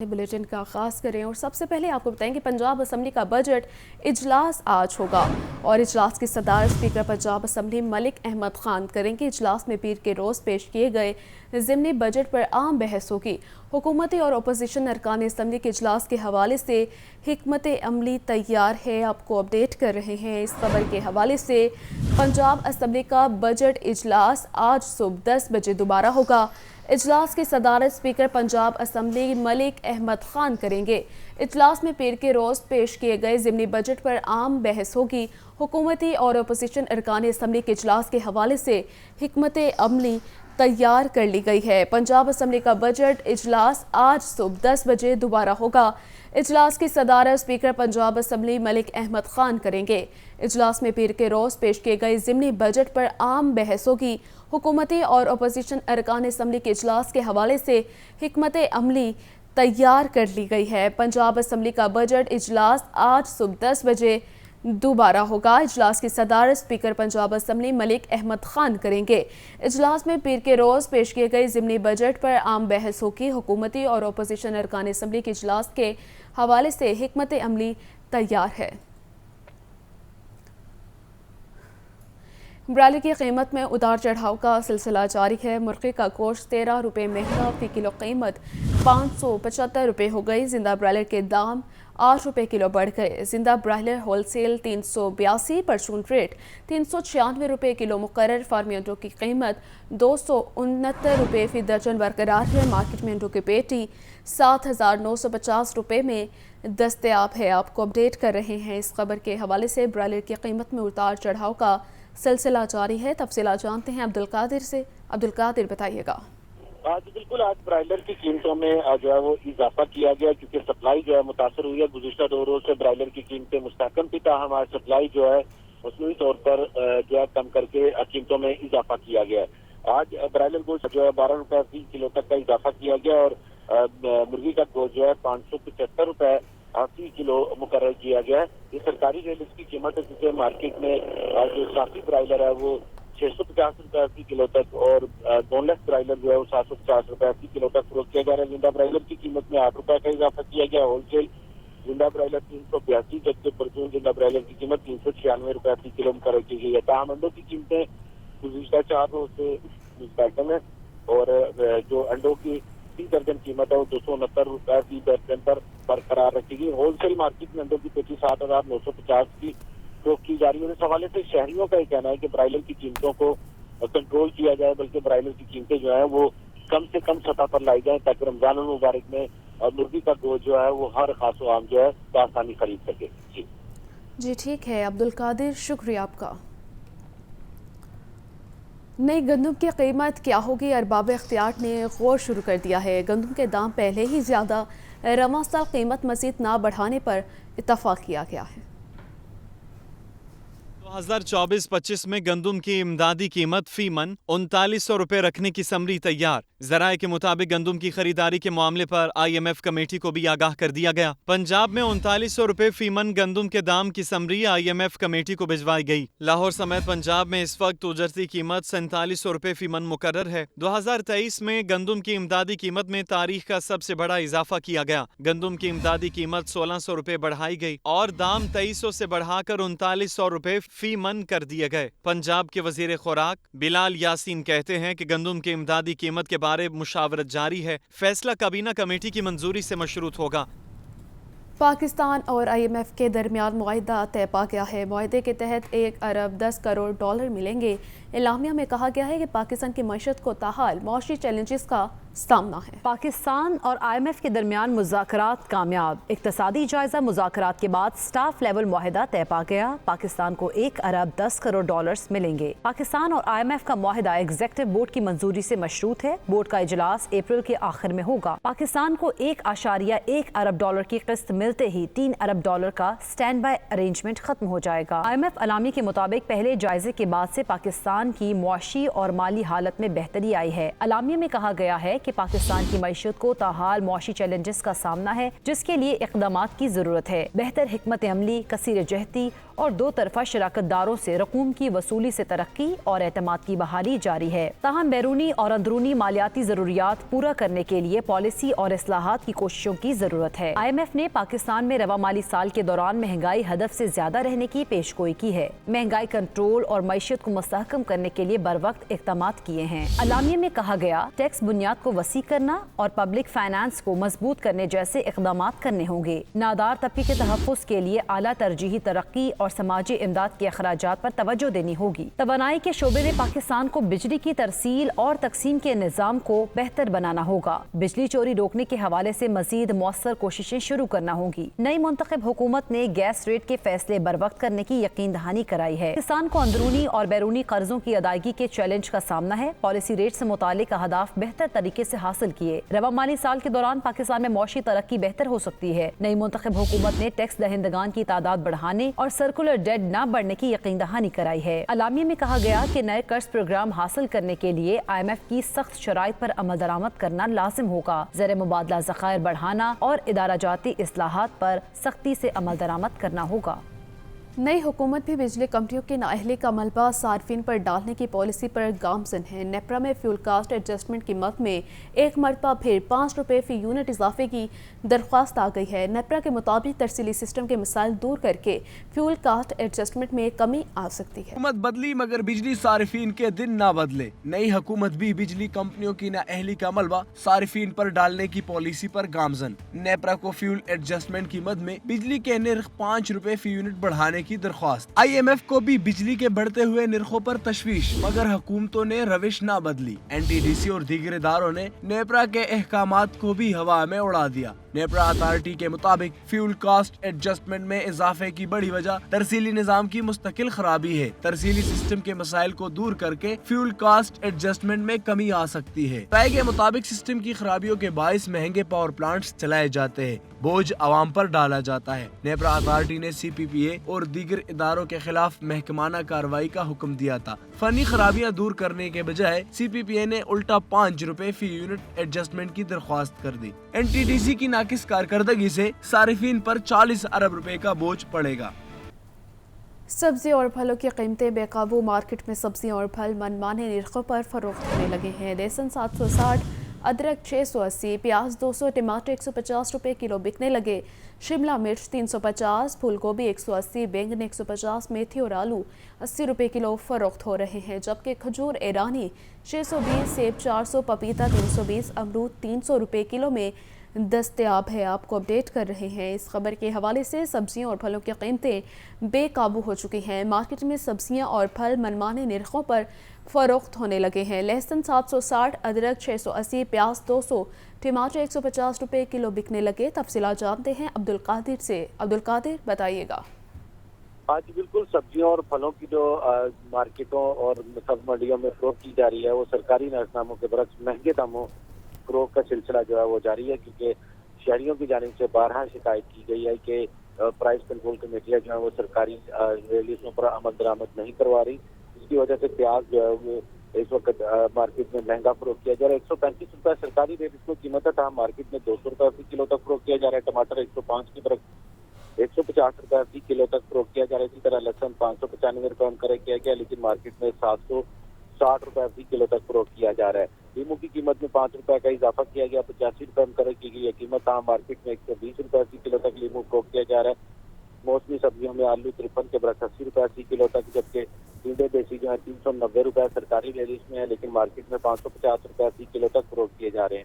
Bulletin का आगाज करें और सबसे पहले आपको बताएं कि पंजाब असम्बली का बजट इजलास आज होगा और इजलास की सदारत स्पीकर पंजाब असम्बली मलिक अहमद खान करेंगे। इजलास में पीर के रोज़ पेश किए गए ज़िमनी बजट पर आम बहस होगी। हुकूमती और अपोजिशन अरकान असम्बली के इजलास के हवाले से हिकमत अमली तैयार है, आपको अपडेट कर रहे हैं। इस खबर के हवाले से पंजाब असम्बली का बजट इजलास आज सुबह 10 बजे दोबारा होगा। इजलास की सदारत स्पीकर पंजाब असम्बली मलिक अहमद खान करेंगे। इजलास में पीर के रोज़ पेश किए गए ज़िमनी बजट पर आम बहस होगी। हुकूमती और अपोजिशन अरकान असम्बली के इजलास के हवाले से हिकमत अमली तैयार कर ली गई है। पंजाब असम्बली का बजट इजलास आज सुबह 10 बजे दोबारा होगा। इजलास की सदारत स्पीकर पंजाब असम्बली मलिक अहमद खान करेंगे। इजलास में पीर के रोज़ पेश किए गए ज़िमनी बजट पर आम बहस होगी। हुकूमती और अपोजिशन अरकान असम्बली के इजलास के हवाले से हिकमत अमली तैयार कर ली गई है। पंजाब असम्बली का बजट इजलास आज सुबह 10 बजे दोबारा होगा। इजलास की सदारत स्पीकर पंजाब असम्बली मलिक अहमद खान करेंगे। इजलास में पीर के रोज़ पेश किए गए ज़िमनी बजट पर आम बहस होगी। हुकूमती और अपोजिशन अरकान असम्बली के इजलास के हवाले से हिकमत अमली तैयार है। ब्रायलर की कीमत में उतार चढ़ाव का सिलसिला जारी है। मुर्गी का गोश्त 13 रुपये महंगा, फी किलो कीमत 575 रुपये हो गई। जिंदा ब्रायलर के दाम 8 रुपये किलो बढ़ गए। जिंदा ब्रायलर होलसेल 382, परचून रेट 396 रुपये किलो मुकर्रर। फार्मी अंडों की कीमत 269 रुपये फी दर्जन बरकरार है। मार्केट में अंडों की पेटी 7,950 रुपये में दस्तयाब है। आपको अपडेट कर रहे हैं। इस खबर के हवाले से ब्रायलर की कीमत में उतार चढ़ाव का सिलसिला जारी है। तफसीलात जानते हैं अब्दुल कादिर से। अब्दुल कादिर बताइएगा। बिल्कुल, आज ब्रायलर की कीमतों में जो है वो इजाफा किया गया क्योंकि सप्लाई जो है मुतासर हुई है। गुज़िश्ता 2 रोज से ब्रायलर की कीमतें मुस्तहकम थी, ताहम आज सप्लाई जो है मसनूई तौर पर जो है कम करके कीमतों में इजाफा किया गया है। आज ब्रायलर गोश्त जो है 12 रुपये फी किलो तक का इजाफा किया गया और मुर्गी का गोश्त जो है 575 रुपये फी किलो मुकर्रर किया गया है। ये सरकारी रेट इसकी कीमत है क्योंकि मार्केट में जो साफी ब्रायलर है वो 650 रुपये फी किलो तक और बोनलेस ब्रायलर जो है वो 750 रुपये फी किलो तक फरोख्त किया जा रहा है। जिंदा ब्रायलर की कीमत में 8 रुपये का इजाफा किया गया। होलसेल जिंदा ब्रायलर 382, जबकि परचून जिंदा ब्रायलर की कीमत 396 रुपये फी किलो मुकर्रर की गई है। ताहम अंडों की कीमतें गुज़िश्ता 4 रोज से मुस्तहकम है और जो अंडों की 30 दर्जन कीमत है वो 269 रुपये फी दर्जन पर बरकरार रखी गई। होलसेल मार्केट में अंडों की पेटी 7,950 की फरोख्त की जा रही है। इस हवाले से शहरियों का ये कहना है कि ब्रायलर की कीमतों को कंट्रोल किया जाए, बल्कि ब्रायलर की कीमतें जो है वो कम से कम सतह पर लाई जाए ताकि रमजान मुबारक में मुर्गी का गोश्त जो है वो हर खास आम जो है आसानी खरीद सके। जी ठीक है अब्दुल कादिर, शुक्रिया आपका। नई गंदम की कीमत क्या होगी? अरबाब इख्तियार ने गौर शुरू कर दिया है। गंदम के दाम पहले ही ज़्यादा, रवां साल कीमत मज़ीद ना बढ़ाने पर इत्तफाक किया गया है। 2024-25 में गंदम की इमदादी कीमत फी मन 3900 रुपये रखने की समरी तैयार। जराए के मुताबिक गंदम की खरीदारी के मामले पर IMF कमेटी को भी आगाह कर दिया गया। पंजाब में 3900 रुपये फी मन गंदम के दाम की समरी IMF कमेटी को भिजवाई गई। लाहौर समेत पंजाब में इस वक्त उजरती कीमत 4700 रुपये फी मन मुकर्रर है। 2023 में गंदम की इमदादी कीमत में तारीख का सबसे बड़ा इजाफा किया गया। गंदम की इमदादी कीमत 1600 रुपये बढ़ाई गई और दाम 2300 से बढ़ाकर 3900 रुपये फी मन कर दिए गए। पंजाब के वजीर खुराक बिलाल यासीन कहते हैं कि गंदम की इमदादी कीमत के बारे मुशावरत जारी है। फैसला काबीना कमेटी की मंजूरी से मशरूत होगा। पाकिस्तान और IMF के दरमियान मुआहिदा तय पा गया है। मुआहिदे के तहत 1 अरब 10 करोड़ डॉलर मिलेंगे। एलामिया में कहा गया है कि पाकिस्तान की मईशत को ताहाल मौशी चैलेंजेस का सामना है। पाकिस्तान और IMF के दरमियान मुज़ाकरात कामयाब। इक्तसादी जायजा मुज़ाकरात के बाद स्टाफ लेवल मुआहिदा तय पा गया। पाकिस्तान को 1 अरब 10 करोड़ डॉलर्स मिलेंगे। पाकिस्तान और IMF का मुआहिदा एग्जीक्यूटिव बोर्ड की मंजूरी से मशरूत है। बोर्ड का इजलास अप्रैल के आखिर में होगा। पाकिस्तान को 1.1 अरब डॉलर की किस्त मिलते ही 3 अरब डॉलर का स्टैंड बाय अरेंजमेंट खत्म हो जाएगा। IMF अलामी के मुताबिक पहले जायजे के बाद से पाकिस्तान की मुआशी और माली हालत में बेहतरी आई है। अलामिया में कहा गया है کہ پاکستان کی معیشت کو تاحال معاشی چیلنجز کا سامنا ہے جس کے لیے اقدامات کی ضرورت ہے۔ بہتر حکمت عملی، کثیر جہتی اور دو طرفہ شراکت داروں سے رقوم کی وصولی سے ترقی اور اعتماد کی بحالی جاری ہے۔ تاہم بیرونی اور اندرونی مالیاتی ضروریات پورا کرنے کے لیے پالیسی اور اصلاحات کی کوششوں کی ضرورت ہے۔ IMF نے پاکستان میں رواں مالی سال کے دوران مہنگائی ہدف سے زیادہ رہنے کی پیش گوئی کی ہے۔ مہنگائی کنٹرول اور معیشت کو مستحکم کرنے کے لیے بروقت اقدامات کیے ہیں۔ اعلامیے میں کہا گیا ٹیکس بنیاد کو وسیع کرنا اور پبلک فائنانس کو مضبوط کرنے جیسے اقدامات کرنے ہوں گے۔ نادار طبقے کے تحفظ کے لیے اعلیٰ ترجیحی ترقی اور سماجی امداد کے اخراجات پر توجہ دینی ہوگی۔ توانائی کے شعبے میں پاکستان کو بجلی کی ترسیل اور تقسیم کے نظام کو بہتر بنانا ہوگا۔ بجلی چوری روکنے کے حوالے سے مزید مؤثر کوششیں شروع کرنا ہوں گی۔ نئی منتخب حکومت نے گیس ریٹ کے فیصلے بروقت کرنے کی یقین دہانی کرائی ہے۔ پاکستان کو اندرونی اور بیرونی قرضوں کی ادائیگی کے چیلنج کا سامنا ہے۔ پالیسی ریٹ سے متعلق اہداف بہتر طریقے سے حاصل کیے۔ رواں مالی سال کے دوران پاکستان میں معاشی ترقی بہتر ہو سکتی ہے۔ نئی منتخب حکومت نے ٹیکس دہندگان کی تعداد بڑھانے اور سرکولر ڈیٹ نہ بڑھنے کی یقین دہانی کرائی ہے۔ اعلامیے میں کہا گیا کہ نئے قرض پروگرام حاصل کرنے کے لیے IMF کی سخت شرائط پر عمل درآمد کرنا لازم ہوگا۔ زیر مبادلہ ذخائر بڑھانا اور ادارہ جاتی اصلاحات پر سختی سے عمل درآمد کرنا ہوگا۔ نئی حکومت بھی بجلی کمپنیوں کے نااہلی کا ملبہ صارفین پر ڈالنے کی پالیسی پر گامزن ہے۔ نیپرا میں فیول کاسٹ ایڈجسٹمنٹ قیمت میں ایک مرتبہ پھر 5 روپے فی یونٹ اضافے کی درخواست آ گئی ہے۔ نیپرا کے مطابق ترسیلی سسٹم کے مسائل دور کر کے فیول کاسٹ ایڈجسٹمنٹ میں کمی آ سکتی ہے۔ حکومت بدلی مگر بجلی صارفین کے دن نہ بدلے۔ نئی حکومت بھی بجلی کمپنیوں کی نااہلی کا ملبہ صارفین پر ڈالنے کی پالیسی پر گامزن۔ نیپرا کو فیول ایڈجسٹمنٹ قیمت میں بجلی کے نرخ 5 روپے فی یونٹ بڑھانے کی درخواست۔ IMF کو بھی بجلی کے بڑھتے ہوئے نرخوں پر تشویش مگر حکومتوں نے روش نہ بدلی۔ NTDC اور دیگر اداروں نے نیپرا کے احکامات کو بھی ہوا میں اڑا دیا۔ نیپرا اتھارٹی کے مطابق فیول کاسٹ ایڈجسٹمنٹ میں اضافے کی بڑی وجہ ترسیلی نظام کی مستقل خرابی ہے۔ ترسیلی سسٹم کے مسائل کو دور کر کے فیول کاسٹ ایڈجسٹمنٹ میں کمی آ سکتی ہے۔ رائے کے مطابق سسٹم کی خرابیوں کے باعث مہنگے پاور پلانٹس چلائے جاتے ہیں، بوجھ عوام پر ڈالا جاتا ہے۔ نیپرا اتھارٹی نے CPPA اور دیگر اداروں کے خلاف محکمانہ کارروائی کا حکم دیا تھا۔ فنی خرابیاں دور کرنے کے بجائے CPPA نے الٹا 5 روپے فی یونٹ ایڈجسٹمنٹ کی درخواست کر دی۔ NTDC کی ناقص کارکردگی سے صارفین پر 40 ارب روپے کا بوجھ پڑے گا۔ سبزی اور پھلوں کی قیمتیں بے قابو۔ مارکیٹ میں سبزیاں اور پھل منمانے نرخوں پر فروخت ہونے لگے ہیں۔ لہسن 760، ادرک 680، پیاز 200، ٹماٹر 150 روپے کلو بکنے لگے۔ شملہ مرچ 350، پھول گوبھی 180، بینگن 150، میتھی اور آلو 80 روپے کلو فروخت ہو رہے ہیں، جبکہ کھجور ایرانی 620، سیب 400، پپیتا 320، امرود 300 روپے کلو میں دستیاب ہے۔ آپ کو اپڈیٹ کر رہے ہیں۔ اس خبر کے حوالے سے سبزیوں اور پھلوں کی قیمتیں بے قابو ہو چکی ہیں۔ مارکیٹ میں سبزیاں اور پھل منمانے نرخوں پر فروخت ہونے لگے ہیں۔ لہسن 760، ادرک 680، پیاز 200، ٹماٹر 150 روپے کلو بکنے لگے۔ تفصیلات جانتے ہیں عبدالقادر سے۔ عبدالقادر بتائیے گا۔ آج بالکل سبزیوں اور پھلوں کی جو مارکیٹوں اور سب منڈیوں میں فروخت کی جا رہی ہے وہ سرکاری نظرناموں کے برعکس مہنگے داموں فروخت کا سلسلہ جو ہے وہ جاری ہے، کیونکہ شہریوں کی جانب سے بارہا شکایت کی گئی ہے کہ پرائس کنٹرول کمیٹیاں جو ہے وہ سرکاری ریلیزوں پر عمل درآمد نہیں کروا رہی، جس کی وجہ سے پیاز جو ہے وہ اس وقت مارکیٹ میں مہنگا فروخت کیا جا رہا ہے۔ 135 روپے سرکاری ریٹ اس کو قیمت ہے، تھا مارکیٹ میں 200 روپے فی کلو تک فروخت کیا جا رہا ہے۔ ٹماٹر 105 کی برعکس 150 روپے فی کلو تک فروخت کیا جا رہا ہے۔ اسی طرح لہسن 595 روپے مقرر کیا گیا، لیکن مارکیٹ میں 760 روپے فی کلو تک فروخت کیا جا رہا ہے۔ لیموں کی قیمت میں 5 روپے کا اضافہ کیا گیا، 85 روپے مقرر کی گئی ہے قیمت، تاہم مارکیٹ میں 120 روپے فی کلو تک لیموں فروخت کیا جا رہا ہے۔ موسمی سبزیوں میں آلو 53 کے برعکس 80 روپے فی کلو تک، جبکہ ٹنڈے دیسی جو ہے 390 روپے سرکاری ریلیز میں ہے، لیکن مارکیٹ میں 550 روپے فی کلو تک فروخت کیے جا رہے ہیں۔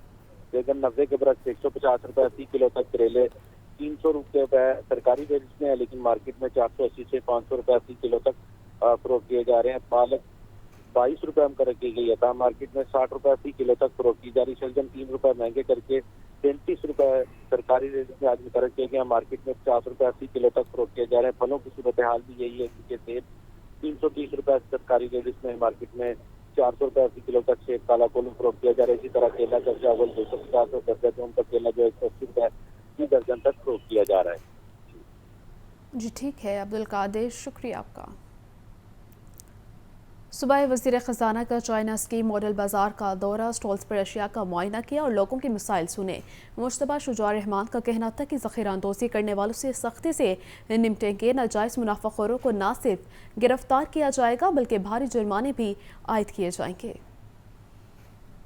بیگن 90 کے برعکس 150 روپے فی کلو تک، کریلے 300 روپے سرکاری ریلیز میں ہے، لیکن مارکیٹ میں 480 سے 500 روپے فی کلو تک فروخت کیے جا رہے ہیں۔ پالک 22 روپے مقرر کی گئی ہے، تاہم مارکیٹ میں 60 روپے فی کلو تک فروخت کی جا رہی۔ شلجم 3 روپے مہنگے کر کے 33 روپے سرکاری ریٹ میں آج مقرر کیا گیا، مارکیٹ میں 50 روپے فی کلو تک فروخت کیے جا رہے ہیں۔ پھلوں کی صورتحال بھی یہی ہے، کیونکہ سیب 330 روپے سرکاری ریٹ میں، مارکیٹ میں 400 روپے فی کلو تک سیب کالا کولو فروخت کیا جا رہا ہے۔ اسی طرح کیلا کا چاول 250 اور درجہ دوم کا کیلا جو 180 روپے فی درجن تک فروخت کیا جا رہا ہے۔ جی ٹھیک ہے عبدالقادر، شکریہ آپ کا۔ सूबाई वज़ीर ख़जाना का चाइना स्कीम मॉडल बाजार का दौरा, स्टॉल्स पर अशिया का मुआयना किया और लोगों के मसाइल सुने। मुश्तबा शुजा रहमान का कहना था कि ज़ख़ीरा अंदोज़ी करने वालों से सख्ती से निपटेंगे। नाजायज़ मुनाफ़ाखोरों को न सिर्फ गिरफ्तार किया जाएगा बल्कि भारी जुर्माने भी आयद किए जाएंगे।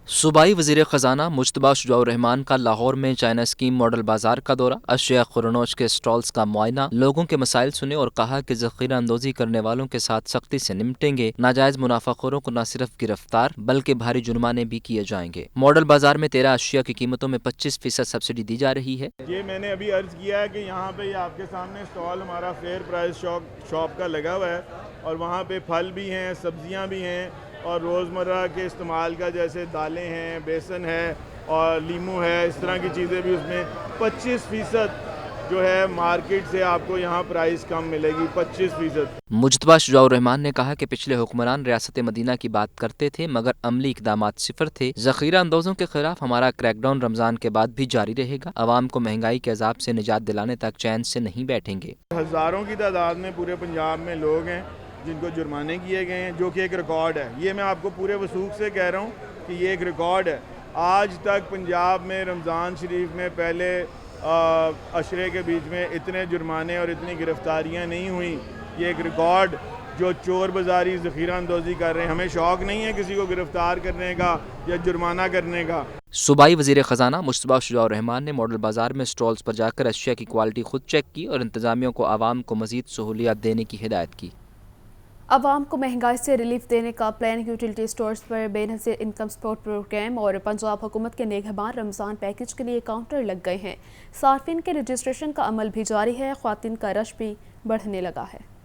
सूबाई वज़ीर ख़जाना मुश्तबा शुजाउर रहमान का लाहौर में चाइना स्कीम मॉडल बाजार का दौरा, अशिया खुरनोश के स्टॉल्स का मुआयना, लोगों के मसाइल सुने और कहा कि ज़ख़ीरा अंदोज़ी करने वालों के साथ सख्ती से निपटेंगे। नाजायज़ मुनाफ़ाखोरों को न सिर्फ गिरफ्तार बल्कि भारी जुर्माने भी किए जाएंगे। मॉडल बाजार में 13 अशिया की कीमतों में 25% सब्सिडी दी जा रही है। ये मैंने अभी अर्ज़ किया है कि यहाँ पे आपके सामने स्टॉल हमारा फेयर प्राइस शॉप का लगा हुआ है और वहाँ पे फल भी हैं, सब्जियाँ भी हैं और रोज़मर्रा के इस्तेमाल का जैसे दालें हैं, बेसन है और लीमू है, इस तरह की चीज़ें भी उसमें 25% जो है मार्केट से आपको यहाँ प्राइस कम मिलेगी, 25%। मुज्तबा शुजाउर रहमान ने कहा कि पिछले हुक्मरान रियासत मदीना की बात करते थे मगर अमली इक़दामात सिफर थे। ज़ख़ीरा अंदोज़ों के खिलाफ हमारा क्रैकडाउन रमज़ान के बाद भी जारी रहेगा। अवाम को महंगाई के अज़ाब से निजात दिलाने तक चैन से नहीं बैठेंगे। हज़ारों की तादाद में पूरे पंजाब में लोग हैं जिनको जुर्माने किए गए हैं, जो कि एक रिकॉर्ड है। ये मैं आपको पूरे वसूख से कह रहा हूँ कि ये एक रिकॉर्ड है। आज तक पंजाब में रमज़ान शरीफ में पहले अशरे के बीच में इतने जुर्माने और इतनी गिरफ्तारियाँ नहीं हुई। ये एक रिकॉर्ड जो चोर बाज़ारी ज़ख़ीरा अंदोज़ी कर रहे हैं। हमें शौक़ नहीं है किसी को गिरफ्तार करने का या जुर्माना करने का। सूबाई वज़ीर ख़जाना मुश्तबा शुजाउर रहमान ने मॉडल बाज़ार में स्टॉल्स पर जाकर अशिया की क्वालिटी खुद चेक की और इंतज़ामिया को आवाम को मज़ीद सहूलियात देने की हिदायत की। अवाम को महंगाई से रिलीफ देने का प्लान, यूटिलिटी स्टोर्स पर बेनज़ीर इनकम सपोर्ट प्रोग्राम और पंजाब हुकूमत के निगहबान रमज़ान पैकेज के लिए काउंटर लग गए हैं। सार्फिन के रजिस्ट्रेशन का अमल भी जारी है। ख्वातीन का रश भी बढ़ने लगा है।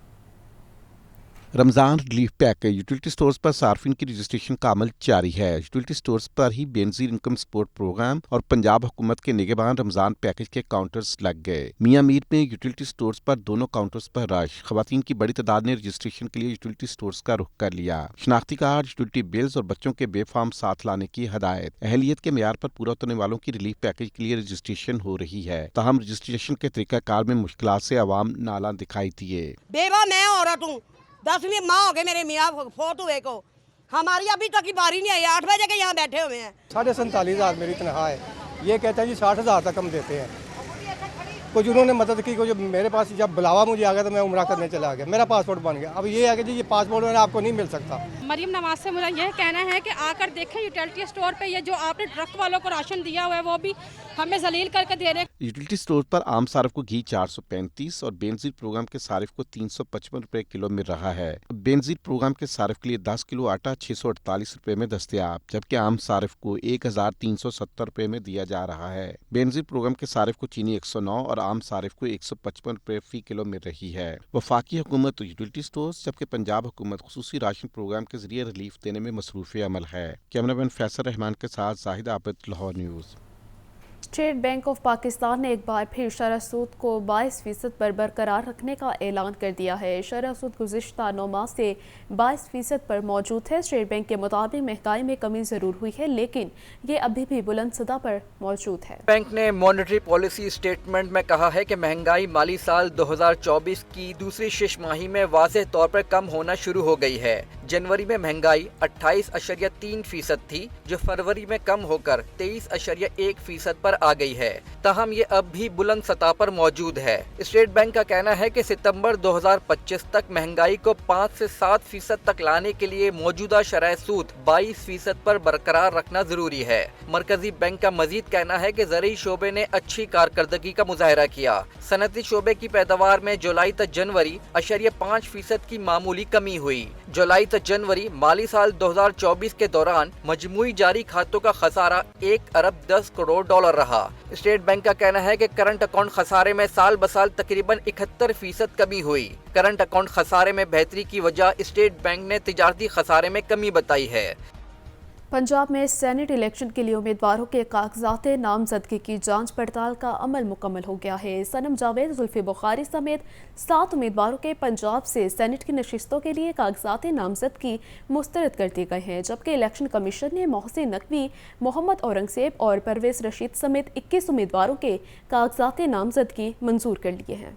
Ramzan relief package utility stores पर सार्फिन की रजिस्ट्रेशन का अमल जारी है। यूटिलिटी स्टोर्स पर ही बेनज़ीर इनकम सपोर्ट प्रोग्राम और पंजाब हुकूमत के निगहबान रमज़ान पैकेज के काउंटर्स लग गए। मियां मीर में यूटिलिटी स्टोर्स पर दोनों काउंटर्स पर रश। ख्वातीन की बड़ी तादाद ने रजिस्ट्रेशन के लिए यूटिलिटी स्टोर्स का रुख कर लिया। शनाख्ती कार्ड, यूटिलिटी बिल्स और बच्चों के बेफार्म साथ लाने की हदायत। अहलियत के मेयार पर पूरा उतरने वालों की रिलीफ पैकेज के लिए रजिस्ट्रेशन हो रही है। ताहम रजिस्ट्रेशन के तरीकाकार में मुश्किलात से अवाम नाला दिखाई दिए। बेवा मैं औरत हूँ, 10वीं माह हो गए मेरे मियाँ फोट हुए को, हमारी अभी तक की बारी नहीं आई। 8 बजे के यहाँ बैठे हुए हैं। 47,500 मेरी तनख्वाह है। ये कहते हैं जी 60,000 तक हम देते हैं। कुछ उन्होंने मदद की, कुछ मेरे पास जब बुलावा मुझे आ गया तो मैं उम्रा करने चला गया, मेरा पासपोर्ट बन गया। अब ये है कि जी ये पासपोर्ट आपको नहीं मिल सकता। मरियम नवाज से मुझे यह कहना है कि आकर देखें यूटिलिटी स्टोर पे ये जो आपने ट्रक वालों को राशन दिया हुआ है वो भी हमें जलील करके दे रहे हैं। यूटिलिटी स्टोर पर आम सारिफ को घी 435 और बेनज़ीर प्रोग्राम के सारिफ को 355 रुपए किलो मिल रहा है। बेनज़ीर प्रोग्राम के सारिफ के लिए 10 किलो आटा 648 रुपए में दस्तयाब, जबकि आम सारिफ को 1370 रुपए में दिया जा रहा है। बेनज़ीर प्रोग्राम के सारिफ को चीनी 109 और आम सारिफ को 155 रुपए फी किलो मिल रही है। वफाकी हुकूमत यूटिलिटी स्टोर्स जबकि पंजाब हुकूमत खुसूसी राशन प्रोग्राम के जरिए रिलीफ देने में मसरूफ़ अमल है। कैमरामैन फैसल रहमान के साथ Zahid Abid, Lahore news. State bank of Pakistan ने एक बार फिर शरह सूद को 22% पर बरकरार रखने का ऐलान कर दिया है। शरह सूद गुज़िश्ता 9 माह से 22% पर मौजूद है। स्टेट बैंक के मुताबिक महंगाई में कमी ज़रूर हुई है लेकिन ये अभी भी बुलंद सतह पर मौजूद है। बैंक ने मॉनेटरी पॉलिसी स्टेटमेंट में कहा है कि महंगाई माली साल 2024 की दूसरी छमाही में वाज़ेह तौर पर कम होना शुरू हो गई है। जनवरी में महंगाई 28.3% थी जो फरवरी में कम होकर 23.1% पर आ गई है। ताहम ये अब भी बुलंद सतह पर मौजूद है। स्टेट बैंक का कहना है कि सितंबर 2025 तक महंगाई को 5 से 7% तक लाने के लिए मौजूदा शरह सूद 22% पर बरकरार रखना जरूरी है। मरकजी बैंक का मजीद कहना है कि ज़रूरी शोबे ने अच्छी कारकर्दगी का मुजाहरा किया। सनती शोबे की पैदावार में जुलाई तक जनवरी 0.5% की मामूली कमी हुई। जुलाई तक जनवरी माली साल 2024 के दौरान मजमूई जारी खातों का खसारा 1 अरब 10 करोड़ डॉलर रहा। स्टेट बैंक का कहना है कि करंट अकाउंट खसारे में साल बसाल तकरीबन 71% कमी हुई। करंट अकाउंट खसारे में बेहतरी की वजह स्टेट बैंक ने तिजारती खसारे में कमी बताई है। पंजाब में सेनेट इलेक्शन के लिए उम्मीदवारों के कागजात नामजदगी की जांच पड़ताल का अमल मुकम्मल हो गया है। सनम जावेद, जुल्फी बुखारी समेत 7 उम्मीदवारों के पंजाब से सेनेट की नशिस्तों के लिए कागजात नामजदगी मुस्तरद कर दी गए हैं, जबकि इलेक्शन कमीशन ने मोहसिन नकवी, मोहम्मद औरंगजेब और परवेज रशीद समेत 21 उम्मीदवारों के कागजात नामजदगी मंजूर कर लिए हैं।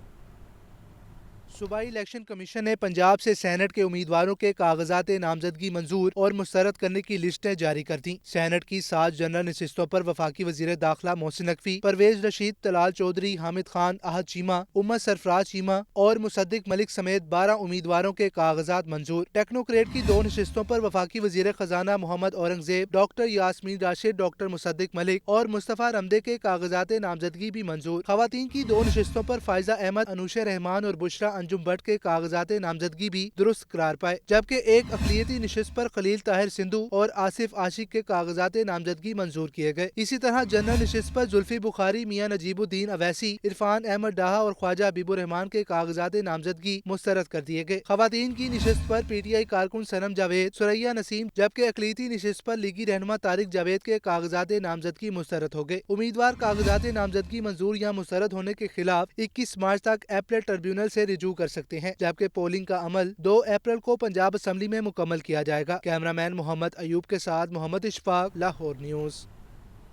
صوبائی الیکشن کمیشن نے پنجاب سے سینٹ کے امیدواروں کے کاغذات نامزدگی منظور اور مسترد کرنے کی لسٹیں جاری کر دیں۔ سینٹ کی 7 جنرل نشستوں پر وفاقی وزیر داخلہ محسن نقوی، پرویز رشید، طلال چودھری، حامد خان، احد چیمہ، امت سرفراز چیمہ اور مصدق ملک سمیت 12 امیدواروں کے کاغذات منظور۔ ٹیکنوکریٹ کی 2 نشستوں پر وفاقی وزیر خزانہ محمد اورنگزیب، ڈاکٹر یاسمین راشد، ڈاکٹر مصدق ملک اور مصطفیٰ رمدے کے کاغذات نامزدگی بھی منظور۔ خواتین کی 2 نشستوں پر فائزہ احمد، انوشہ رحمان اور بشرا انجم بٹ کے کاغذات نامزدگی بھی درست قرار پائے، جبکہ ایک اقلیتی نشست پر خلیل طاہر سندھو اور آصف عاشق کے کاغذات نامزدگی منظور کیے گئے۔ اسی طرح جنرل نشست پر زلفی بخاری، میاں نجیب الدین اویسی، عرفان احمد ڈاہا اور خواجہ حبیب الرحمان کے کاغذات نامزدگی مسترد کر دیے گئے۔ خواتین کی نشست پر پی ٹی آئی کارکن صنم جاوید، ثریا نسیم، جبکہ اقلیتی نشست پر لیگی رہنما طارق جاوید کے کاغذات نامزدگی مسترد ہو گئے۔ امیدوار کاغذات نامزدگی منظور یا مسترد ہونے کے خلاف 21 مارچ تک ایپلیٹ ٹریبیونل سے رجوع کر سکتے ہیں، جبکہ پولنگ کا عمل 2 اپریل کو پنجاب اسمبلی میں مکمل کیا جائے گا۔ کیمرہ مین محمد ایوب کے ساتھ محمد اشفاق، لاہور نیوز۔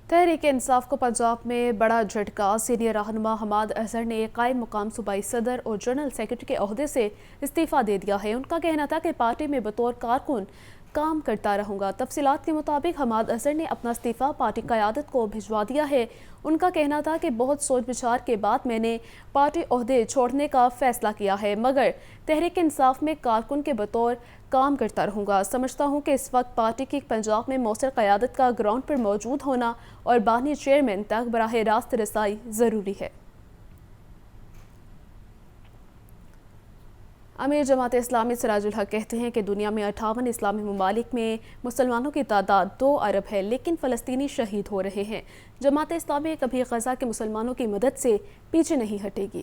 تحریک انصاف کو پنجاب میں بڑا جھٹکا۔ سینئر رہنما حماد اظہر نے قائم مقام صوبائی صدر اور جنرل سیکرٹری کے عہدے سے استعفیٰ دے دیا ہے۔ ان کا کہنا تھا کہ پارٹی میں بطور کارکن کام کرتا رہوں گا۔ تفصیلات کے مطابق حماد اظہر نے اپنا استعفیٰ پارٹی قیادت کو بھجوا دیا ہے۔ ان کا کہنا تھا کہ بہت سوچ بچار کے بعد میں نے پارٹی عہدے چھوڑنے کا فیصلہ کیا ہے، مگر تحریک انصاف میں کارکن کے بطور کام کرتا رہوں گا۔ سمجھتا ہوں کہ اس وقت پارٹی کی پنجاب میں مؤثر قیادت کا گراؤنڈ پر موجود ہونا اور بانی چیئرمین تک براہ راست رسائی ضروری ہے۔ امیر جماعت اسلامی سراج الحق کہتے ہیں کہ دنیا میں 58 اسلامی ممالک میں مسلمانوں کی تعداد 2 ارب ہے، لیکن فلسطینی شہید ہو رہے ہیں۔ جماعت اسلامی کبھی غزہ کے مسلمانوں کی مدد سے پیچھے نہیں ہٹے گی۔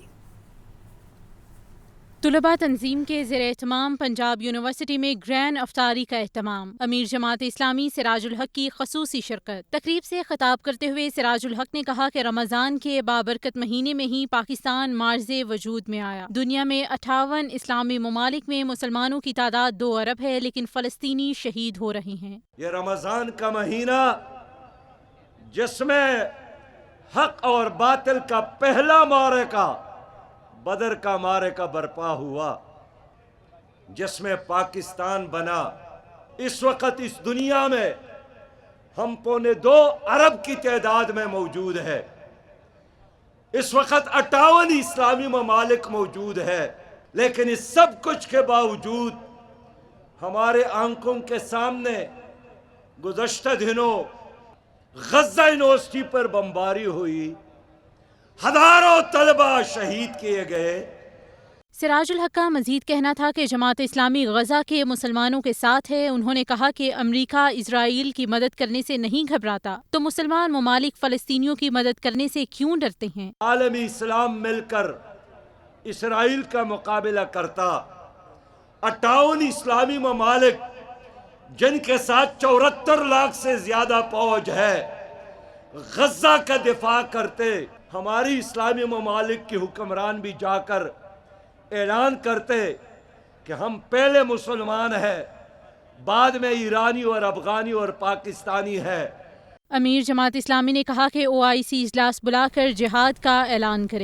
طلباء تنظیم کے زیر اہتمام پنجاب یونیورسٹی میں گرینڈ افطاری کا اہتمام۔ امیر جماعت اسلامی سراج الحق کی خصوصی شرکت۔ تقریب سے خطاب کرتے ہوئے سراج الحق نے کہا کہ رمضان کے بابرکت مہینے میں ہی پاکستان مارز وجود میں آیا۔ دنیا میں 58 اسلامی ممالک میں مسلمانوں کی تعداد 2 ارب ہے، لیکن فلسطینی شہید ہو رہے ہیں۔ یہ رمضان کا مہینہ جس میں حق اور باطل کا پہلا معرکہ بدر کا معرکہ برپا ہوا، جس میں پاکستان بنا، اس وقت اس دنیا میں ہم 1.25 ارب کی تعداد میں موجود ہے۔ اس وقت 58 اسلامی ممالک موجود ہے، لیکن اس سب کچھ کے باوجود ہمارے آنکھوں کے سامنے گزشتہ دنوں غزہ یونیورسٹی پر بمباری ہوئی، ہزاروں طلبہ شہید کیے گئے۔ سراج الحق کا مزید کہنا تھا کہ جماعت اسلامی غزہ کے مسلمانوں کے ساتھ ہے۔ انہوں نے کہا کہ امریکہ اسرائیل کی مدد کرنے سے نہیں گھبراتا، تو مسلمان ممالک فلسطینیوں کی مدد کرنے سے کیوں ڈرتے ہیں؟ عالمی اسلام مل کر اسرائیل کا مقابلہ کرتا۔ 58 اسلامی ممالک جن کے ساتھ 74 لاکھ سے زیادہ فوج ہے، غزہ کا دفاع کرتے۔ ہماری اسلامی ممالک کے حکمران بھی جا کر اعلان کرتے کہ ہم پہلے مسلمان ہیں، بعد میں ایرانی اور افغانی اور پاکستانی ہے۔ امیر جماعت اسلامی نے کہا کہ OIC اجلاس بلا کر جہاد کا اعلان کرے۔